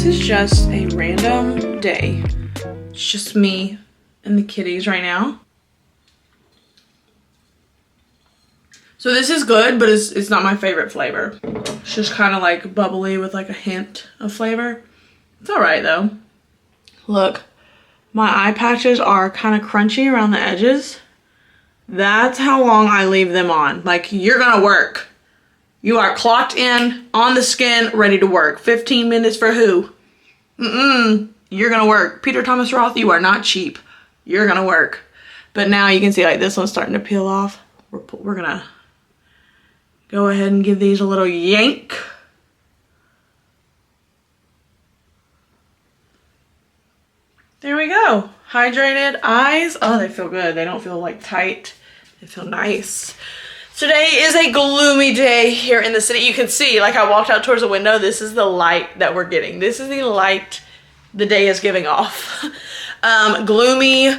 This is just a random day. It's just me and the kitties right now. So this is good, but it's not my favorite flavor. It's just kind of like bubbly with like a hint of flavor. It's all right though. Look, my eye patches are kind of crunchy around the edges. That's how long I leave them on. Like, you're gonna work. You are clocked in, on the skin, ready to work. 15 minutes for who? You're gonna work. Peter Thomas Roth, you are not cheap. You're gonna work. But now you can see like this one's starting to peel off. We're gonna go ahead and give these a little yank. There we go. Hydrated eyes. Oh, they feel good. They don't feel like tight. They feel nice. Today is a gloomy day here in the city. You can see, like, I walked out towards the window. This is the light that we're getting. This is the light the day is giving off. Gloomy,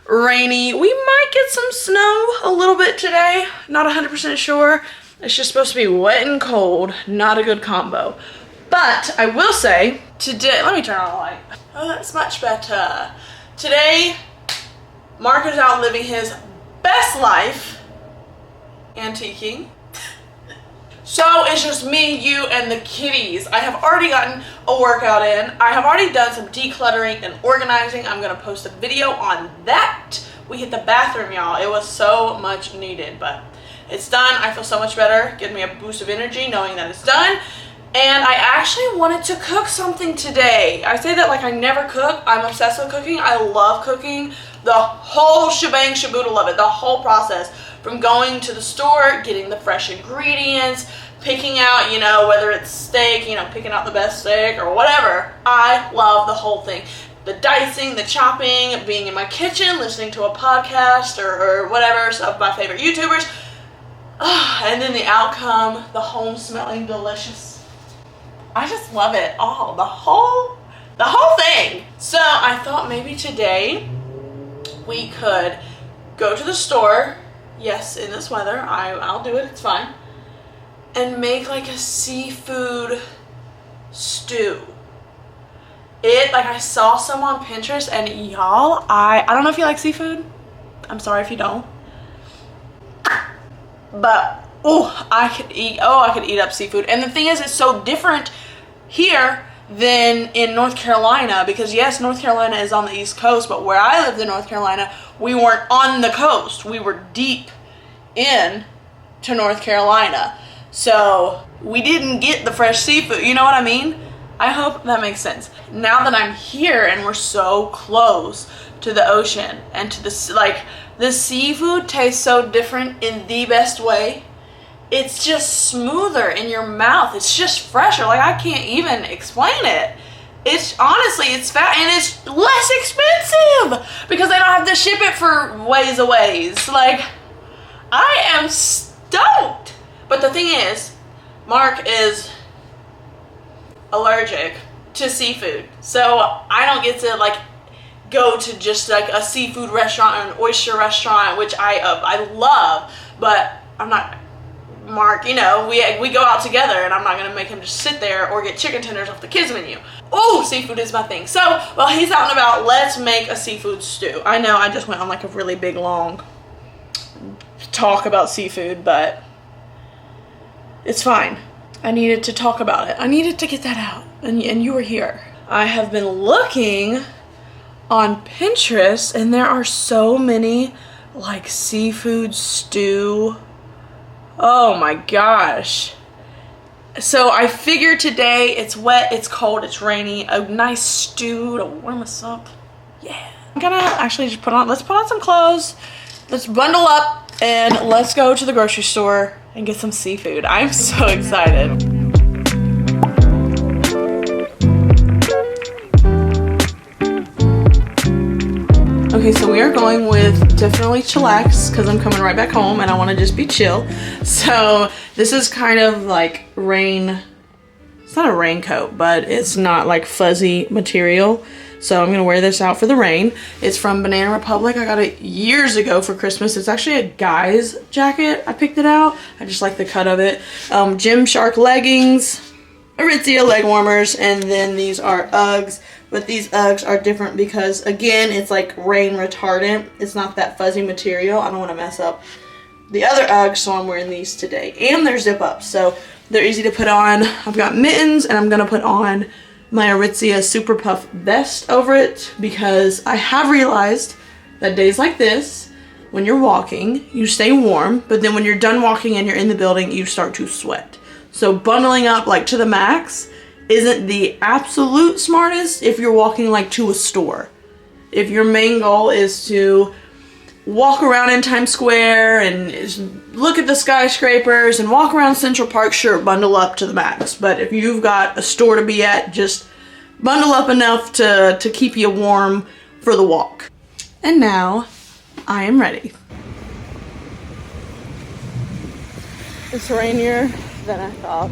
rainy. We might get some snow a little bit today. Not 100% sure. It's just supposed to be wet and cold. Not a good combo. But I will say, today, let me turn on the light. Oh, that's much better. Today, Mark is out living his best life, antiquing. So it's just me, you, and the kitties. I have already gotten a workout in. I have already done some decluttering and organizing. I'm gonna post a video on that. We hit the bathroom, y'all. It was so much needed, but it's done. I feel so much better. Give me a boost of energy knowing that it's done. And I actually wanted to cook something today. I say that like I never cook. I'm obsessed with cooking. I love cooking. The whole shebang shaboodle of it. The whole process. From going to the store, getting the fresh ingredients, picking out, you know, whether it's steak, you know, picking out the best steak or whatever. I love the whole thing. The dicing, the chopping, being in my kitchen, listening to a podcast or whatever of my favorite YouTubers. And then the outcome, the home smelling delicious. I just love it all, the whole thing. So I thought maybe today we could go to the store. Yes, in this weather, I'll do it, it's fine. And make like a seafood stew. Like I saw some on Pinterest and y'all, I don't know if you like seafood. I'm sorry if you don't. But I could eat up seafood. And the thing is, it's so different here than in North Carolina, because yes, North Carolina is on the East Coast, but where I lived in North Carolina, we weren't on the coast. We were deep in to North Carolina. So we didn't get the fresh seafood. You know what I mean? I hope that makes sense. Now that I'm here and we're so close to the ocean and to the, like, the seafood tastes so different in the best way. It's just smoother in your mouth. It's just fresher. Like, I can't even explain it. It's honestly, it's fat and it's less expensive because they don't have to ship it for ways a ways. Like, I am stoked. But the thing is, Mark is allergic to seafood. So I don't get to like go to just like a seafood restaurant or an oyster restaurant, which I love, but I'm not, Mark, you know, we go out together and I'm not gonna make him just sit there or get chicken tenders off the kids menu. Oh, seafood is my thing. So while he's out and about, let's make a seafood stew. I know I just went on like a really big long talk about seafood, but it's fine. I needed to talk about it. I needed to get that out, and you were here. I have been looking on Pinterest and there are so many like seafood stew. Oh my gosh. So I figured today, it's wet, it's cold, it's rainy, a nice stew to warm us up. Yeah. I'm gonna actually just let's put on some clothes, let's bundle up, and let's go to the grocery store and get some seafood. I'm so excited. Okay, so we are going with definitely chillax because I'm coming right back home and I want to just be chill. So this is kind of like rain. It's not a raincoat, but it's not like fuzzy material. So I'm going to wear this out for the rain. It's from Banana Republic. I got it years ago for Christmas. It's actually a guy's jacket. I picked it out. I just like the cut of it. Gymshark leggings. Aritzia leg warmers, and then these are Uggs, but these Uggs are different because, again, it's like rain retardant. It's not that fuzzy material. I don't want to mess up the other Uggs, so I'm wearing these today. And they're zip up, so they're easy to put on. I've got mittens, and I'm going to put on my Aritzia Super Puff vest over it because I have realized that days like this, when you're walking, you stay warm, but then when you're done walking and you're in the building, you start to sweat. So bundling up like to the max isn't the absolute smartest if you're walking like to a store. If your main goal is to walk around in Times Square and look at the skyscrapers and walk around Central Park, sure, bundle up to the max. But if you've got a store to be at, just bundle up enough to keep you warm for the walk. And now, I am ready. It's rainier than I thought.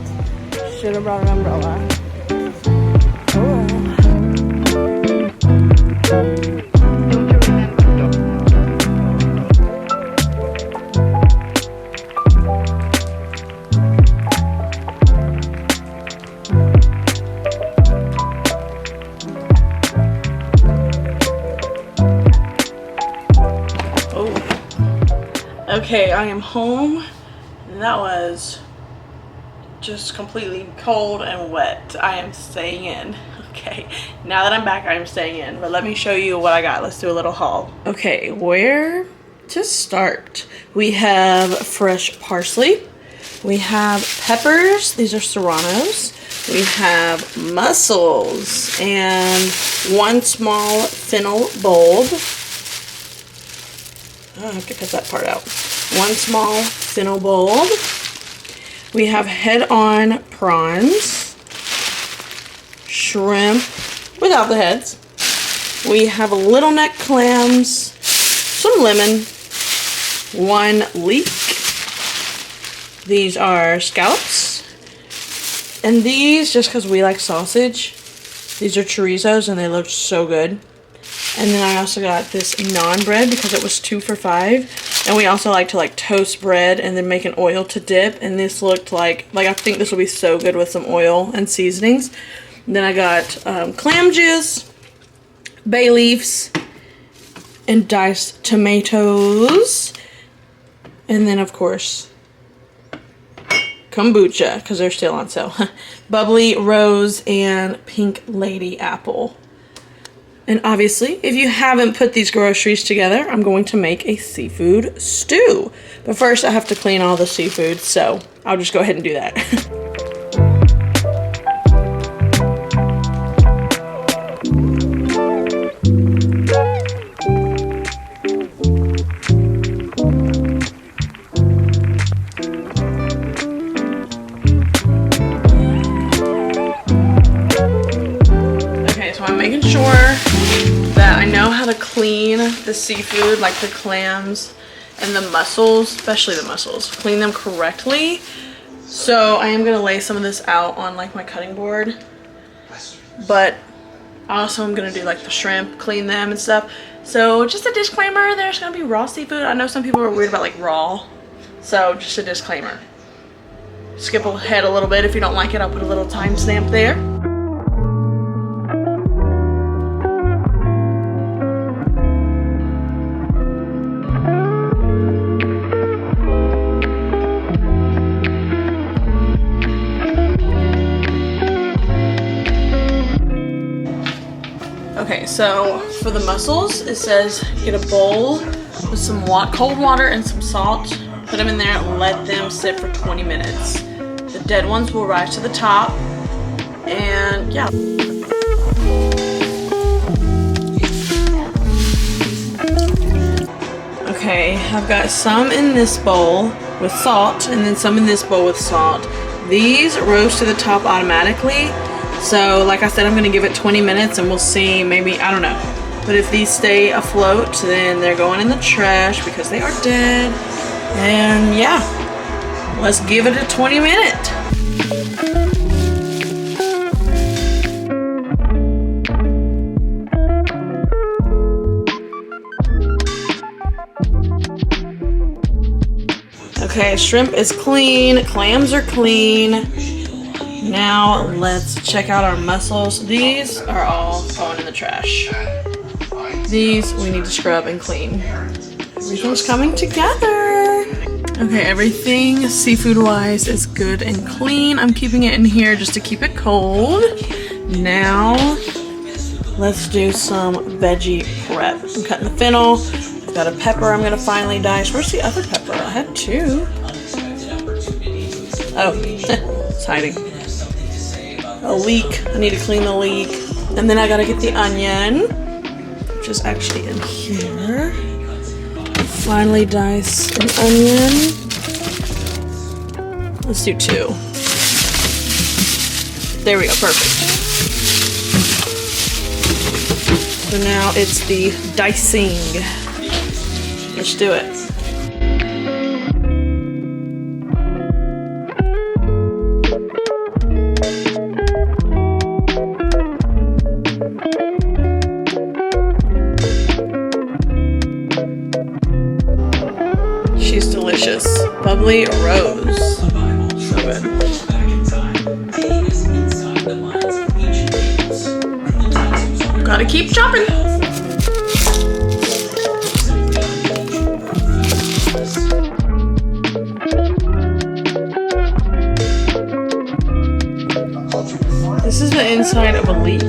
Should have brought an umbrella. Okay, I am home. That was just completely cold and wet. I am staying in. Okay, now that I'm back, I am staying in. But let me show you what I got. Let's do a little haul. Okay, where to start? We have fresh parsley. We have peppers. These are serranos. We have mussels and one small fennel bulb. Oh, I have to cut that part out. One small fennel bulb. We have head-on prawns, shrimp without the heads. We have little neck clams, some lemon, one leek. These are scallops. And these, just because we like sausage, these are chorizos and they look so good. And then I also got this naan bread because it was 2 for $5. And we also like to toast bread and then make an oil to dip. And this looked like I think this will be so good with some oil and seasonings. And then I got clam juice, bay leaves, and diced tomatoes. And then, of course, kombucha because they're still on sale. Bubbly rose and pink lady apple. And obviously, if you haven't put these groceries together, I'm going to make a seafood stew. But first, I have to clean all the seafood, so I'll just go ahead and do that. Okay, so I'm making sure that I know how to clean the seafood, like the clams and the mussels, especially the mussels, clean them correctly. So I am gonna lay some of this out on my cutting board, but also I'm gonna do the shrimp, clean them and stuff. So just a disclaimer, there's gonna be raw seafood. I know some people are weird about raw, so just a disclaimer. Skip ahead a little bit if you don't like it. I'll put a little timestamp there. Okay, so for the mussels, it says get a bowl with some cold water and some salt. Put them in there and let them sit for 20 minutes. The dead ones will rise to the top, and yeah. Okay, I've got some in this bowl with salt and then some in this bowl with salt. These rose to the top automatically. So like I said, I'm going to give it 20 minutes and we'll see, maybe, I don't know. But if these stay afloat, then they're going in the trash because they are dead. And yeah, let's give it a 20 minute. Okay, shrimp is clean, clams are clean. Now let's check out our muscles. These are all going in the trash. These we need to scrub and clean. Everything's coming together. Okay, everything seafood-wise is good and clean. I'm keeping it in here just to keep it cold. Now, let's do some veggie prep. I'm cutting the fennel. I've got a pepper I'm gonna finally dice. Where's the other pepper? I had two. Oh, it's hiding. A leek. I need to clean the leek. And then I gotta get the onion, which is actually in here. Finally dice an onion. Let's do two. There we go, perfect. So now it's the dicing. Let's do it. She's delicious. Bubbly rose. So good. Gotta keep chopping. This is the inside of a leek.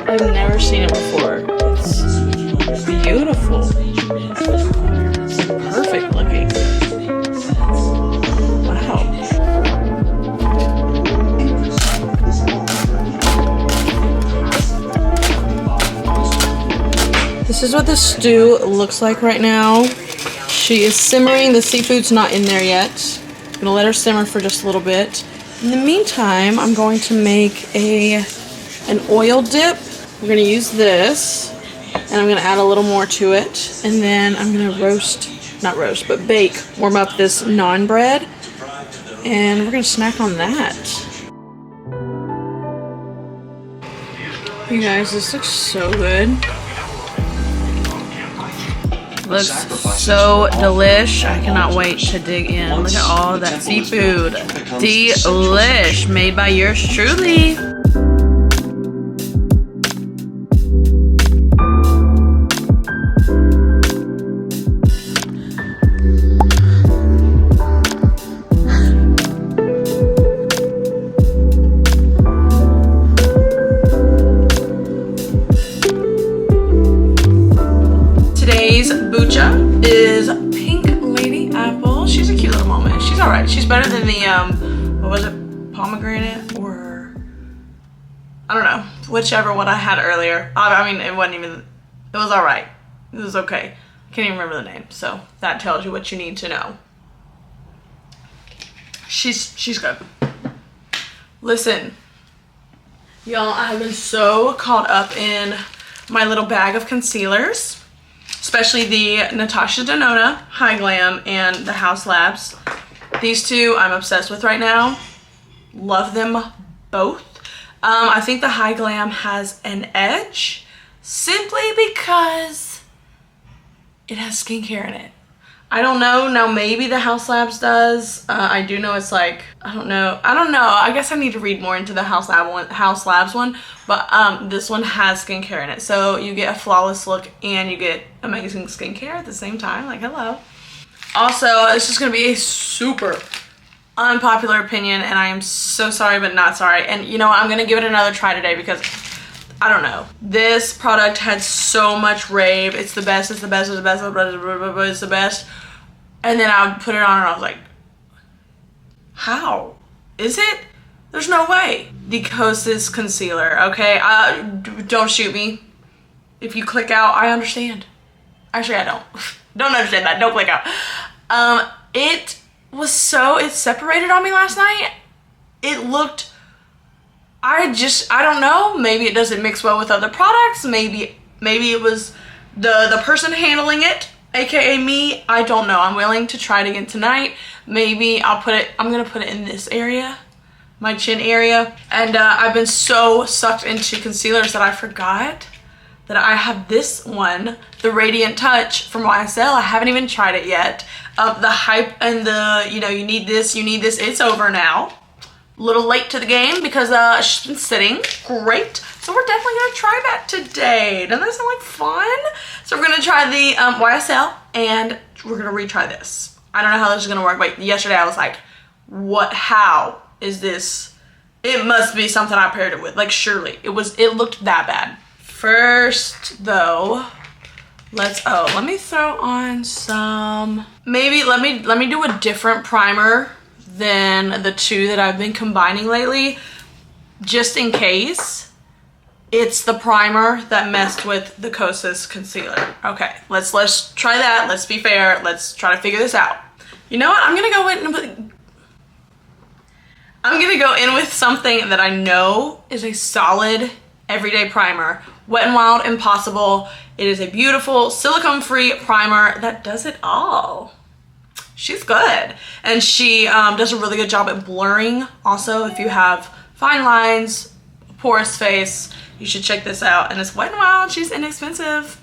I've never seen it before. It's beautiful. It's perfect looking. Wow. This is what the stew looks like right now. She is simmering. The seafood's not in there yet. I'm gonna let her simmer for just a little bit. In the meantime, I'm going to make an oil dip. We're gonna use this, and I'm gonna add a little more to it, and then I'm gonna bake, warm up this naan bread, and we're gonna snack on that. You guys, this looks so good. Looks so delish. I cannot wait to dig in. Look at all of that seafood. Delish. Made by yours truly. Today's bucha is Pink Lady Apple. She's a cute little moment. She's alright. She's better than the, what was it? Pomegranate or, I don't know. Whichever one I had earlier. I mean, it wasn't even, it was alright. It was okay. I can't even remember the name. So that tells you what you need to know. She's good. Listen, y'all, I've been so caught up in my little bag of concealers. Especially the Natasha Denona High Glam and the House Labs. These two I'm obsessed with right now. Love them both. I think the High Glam has an edge simply because it has skincare in it. I don't know. Now maybe the House Labs does. I do know it's like, I don't know. I guess I need to read more into the House Labs one. But this one has skincare in it. So you get a flawless look and you get amazing skincare at the same time. Like, hello. Also, it's just going to be a super unpopular opinion. And I am so sorry, but not sorry. And you know what? I'm going to give it another try today because I don't know. This product had so much rave. It's the best, it's the best, it's the best, it's the best. And then I put it on and I was like, how? Is it? There's no way. The Kosas concealer, okay? Don't shoot me. If you click out, I understand. Actually, I don't. Don't understand that. Don't click out. It separated on me last night. It looked, I don't know. Maybe it doesn't mix well with other products. Maybe it was the person handling it, aka me. I don't know. I'm willing to try it again tonight. Maybe I'm gonna put it in this area, my chin area. And I've been so sucked into concealers that I forgot that I have this one, the Radiant Touch from YSL. I haven't even tried it yet. The hype and the, you need this, it's over now. A little late to the game because she's been sitting. Great. So we're definitely gonna try that today. Doesn't that sound like fun? So we're gonna try the YSL and we're gonna retry this. I don't know how this is gonna work, but yesterday I was like, how is this? It must be something I paired it with. Like surely, it looked that bad. First though, let me throw on some, maybe let me do a different primer than the two that I've been combining lately, just in case it's the primer that messed with the Kosas concealer. Okay, let's try that. Let's be fair. Let's try to figure this out. You know what? I'm gonna go in with something that I know is a solid everyday primer. Wet n Wild Impossible. It is a beautiful silicone-free primer that does it all. She's good. And she does a really good job at blurring. Also, if you have fine lines, porous face, you should check this out. And it's Wet n Wild. She's inexpensive.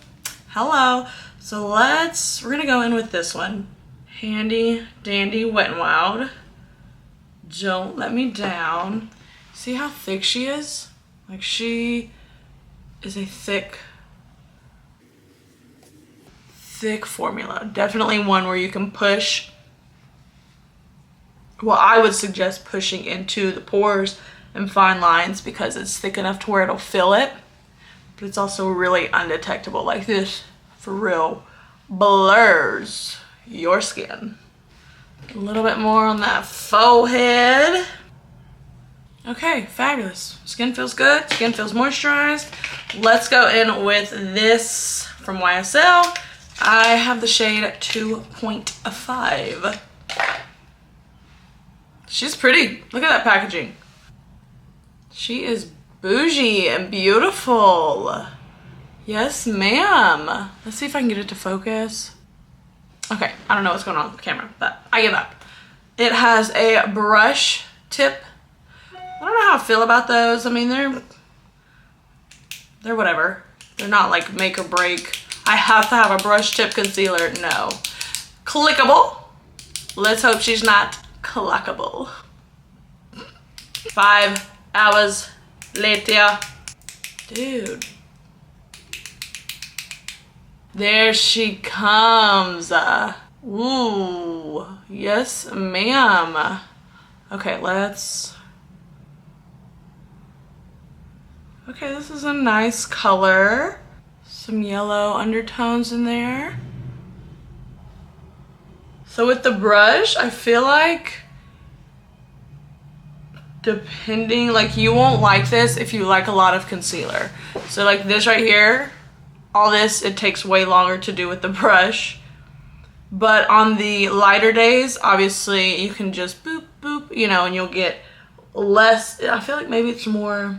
Hello. So we're gonna go in with this one. Handy Dandy Wet n Wild. Don't let me down. See how thick she is? Like she is a thick formula. Definitely one where you can push. Well, I would suggest pushing into the pores and fine lines because it's thick enough to where it'll fill it. But it's also really undetectable. Like this, for real, blurs your skin. A little bit more on that forehead. Okay, fabulous. Skin feels good. Skin feels moisturized. Let's go in with this from YSL. I have the shade 2.5. She's pretty. Look at that packaging. She is bougie and beautiful. Yes, ma'am. Let's see if I can get it to focus. Okay, I don't know what's going on with the camera, but I give up. It has a brush tip. I don't know how I feel about those. I mean, they're whatever. They're not like make or break. I have to have a brush tip concealer. No. Clickable. Let's hope she's not clickable. 5 hours later. Dude. There she comes. Ooh. Yes, ma'am. Okay, okay, this is a nice color. Some yellow undertones in there. So with the brush, I feel like depending, like you won't like this if you like a lot of concealer. So like this right here, all this, it takes way longer to do with the brush. But on the lighter days, obviously you can just boop, boop, you know, and you'll get less. I feel like maybe it's more,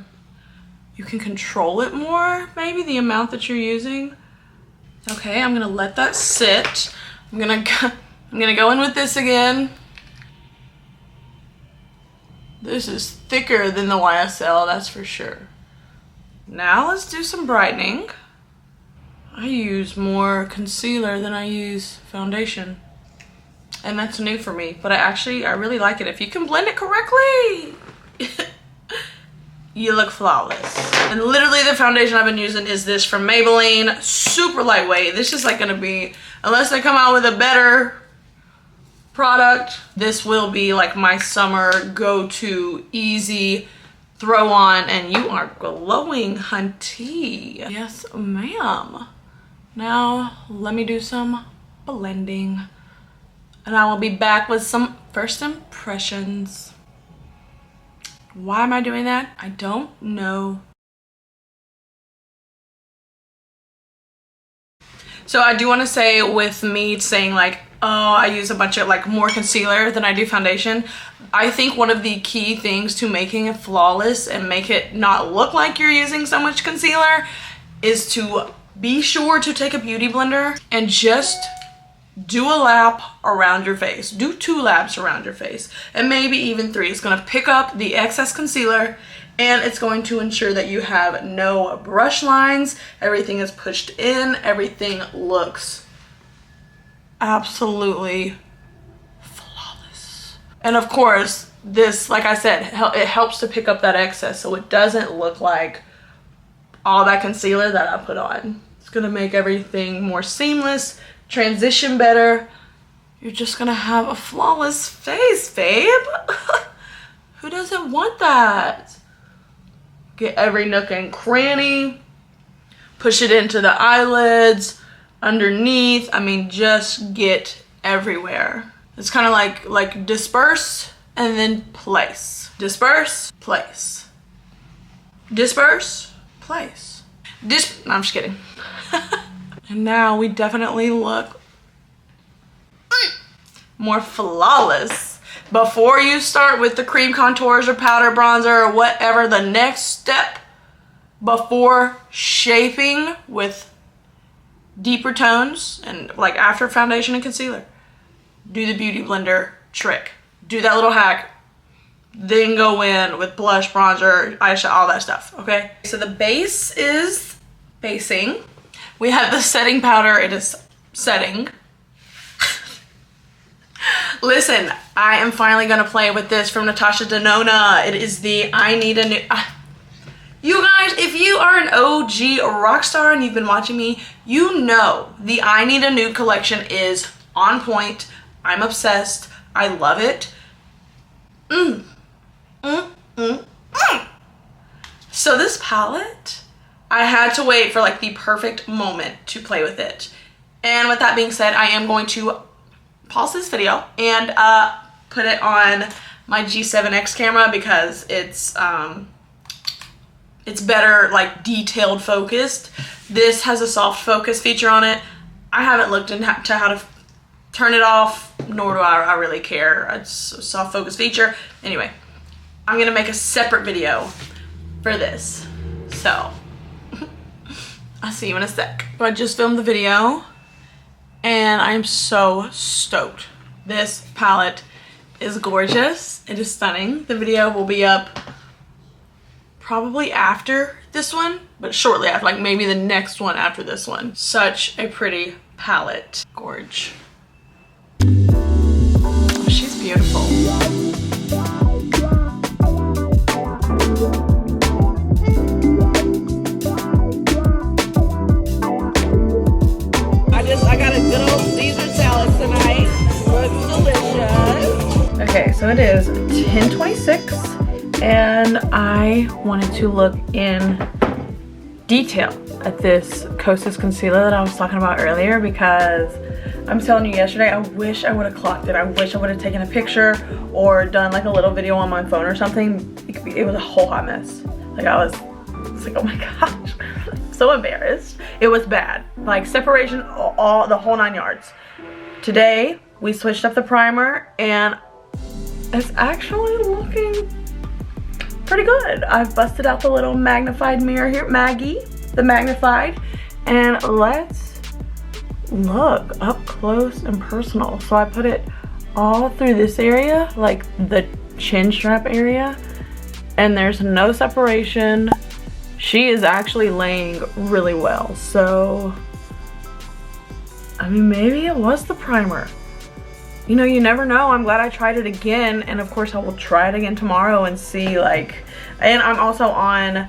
you can control it more, maybe the amount that you're using. Okay, I'm gonna let that sit. I'm gonna go in with this again. This is thicker than the YSL, that's for sure. Now let's do some brightening. I use more concealer than I use foundation. And that's new for me, but I really like it. If you can blend it correctly, you look flawless. And literally the foundation I've been using is this from Maybelline. Super lightweight. This is like gonna be, unless they come out with a better product, this will be like my summer go-to, easy throw on, and you are glowing, hunty. Yes, ma'am. Now let me do some blending and I will be back with some first impressions. Why am I doing that? I don't know. So I do want to say, with me saying like, oh, I use a bunch of like more concealer than I do foundation, I think one of the key things to making it flawless and make it not look like you're using so much concealer is to be sure to take a beauty blender and just do a lap around your face. Do 2 laps around your face, and maybe even 3. It's going to pick up the excess concealer and it's going to ensure that you have no brush lines. Everything is pushed in. Everything looks absolutely flawless. And of course, this, like I said, it helps to pick up that excess so it doesn't look like all that concealer that I put on. It's gonna make everything more seamless, transition better. You're just gonna have a flawless face, babe. Who doesn't want that? Get every nook and cranny. Push it into the eyelids, underneath. I mean, just get everywhere. It's kind of like disperse and then place. Disperse, place. Disperse, place. No, I'm just kidding. And now we definitely look more flawless. Before you start with the cream contours or powder bronzer or whatever, the next step before shaping with deeper tones and like after foundation and concealer, do the beauty blender trick. Do that little hack, then go in with blush, bronzer, eyeshadow, all that stuff, okay? So the base is basing. We have the setting powder, it is setting. Listen, I am finally gonna play with this from Natasha Denona. It is the I Need a New... You guys, if you are an OG rock star and you've been watching me, you know the I Need a Nude collection is on point. I'm obsessed. I love it. So this palette, I had to wait for like the perfect moment to play with it. And with that being said, I am going to pause this video and put it on my G7X camera because it's better like detailed focused. This has a soft focus feature on it. I haven't looked into how to turn it off, nor do I really care. It's a soft focus feature. Anyway, I'm gonna make a separate video for this. So, I'll see you in a sec. I just filmed the video and I'm so stoked. This palette is gorgeous. It is stunning. The video will be up probably after this one, but shortly after, like maybe the next one after this one. Such a pretty palette. Gorge. Oh, she's beautiful. I got a good old Caesar salad tonight. Looks delicious. Okay, so it is 10:26 and I wanted to look in detail at this Kosas concealer that I was talking about earlier because I'm telling you, yesterday I wish I would have clocked it. I wish I would have taken a picture or done like a little video on my phone or something. It was a whole hot mess. Like I was like, oh my gosh, so embarrassed. It was bad, like separation, all the whole 9 yards. Today we switched up the primer and it's actually looking pretty good. I've busted out the little magnified mirror here, Maggie, the magnified, and let's look up close and personal. So I put it all through this area, like the chin strap area, and there's no separation. She is actually laying really well. So, I mean, maybe it was the primer. You know, you never know. I'm glad I tried it again, and of course I will try it again tomorrow and see, like, and I'm also on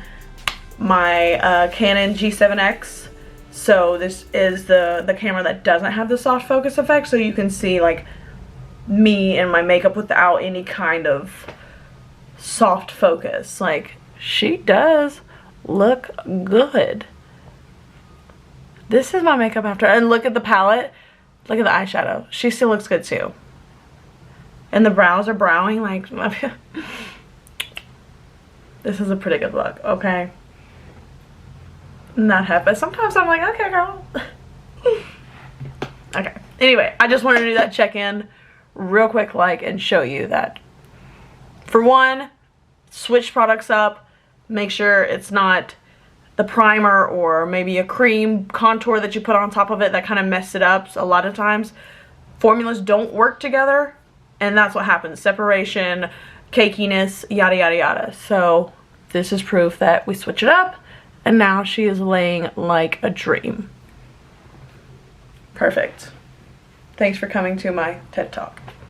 my Canon G7X, so this is the camera that doesn't have the soft focus effect, so you can see like me and my makeup without any kind of soft focus. Like, she does look good. This is my makeup after, and look at the palette. Look at the eyeshadow. She still looks good too. And the brows are browing like... This is a pretty good look, okay? Not happy. Sometimes I'm like, okay, girl. Okay. Anyway, I just wanted to do that check-in real quick, like, and show you that. For one, switch products up. Make sure it's not the primer or maybe a cream contour that you put on top of it that kind of messed it up. So a lot of times formulas don't work together and that's what happens. Separation, cakiness, yada yada yada. So this is proof that we switch it up and now she is laying like a dream. Perfect. Thanks for coming to my TED Talk.